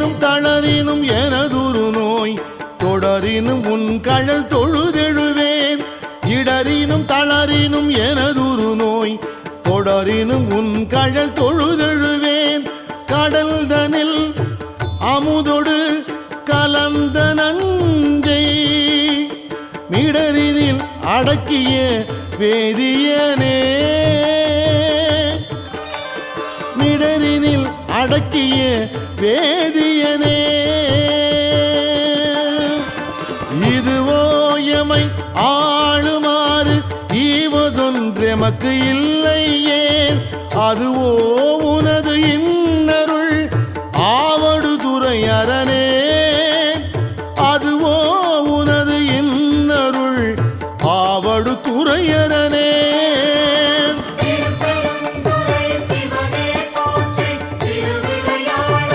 இடறினும் தளரினும் எனதுரு நோய் தொடரினும் உன் கழல் தொழுதெழுவேன் இடறினும் தளரினும் எனதுரு நோய் தொடரினும் உன் கழல் தொழுதெழுவேன் கடல் தனில் அமுதொடு கலந்த நஞ்சை மிடரினில் அடக்கிய வேதியனே மிடரினில் அடக்கிய வேதியனே இதுவோ எமை ஆளுமாறு ஈவதொன்றெமக்கு இல்லையே அதுவோ உனது